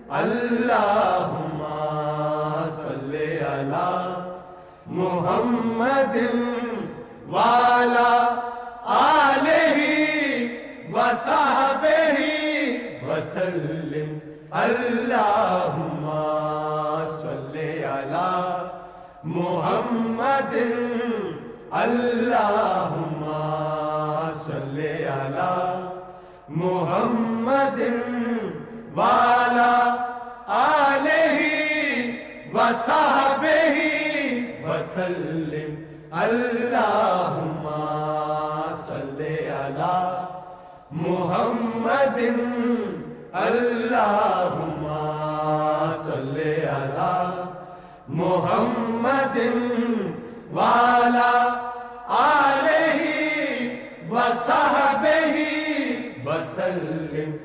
اللہم صلی علی محمد وعلی آلہ وصحبہ وسلم اللہم صلی علی محمد اللہم صلی علی محمد وعلی آلہ وصحبہ وسلم اللہم صلی علی محمد اللہم صلی علی محمد وعلی آلہ وصحبہ وسلم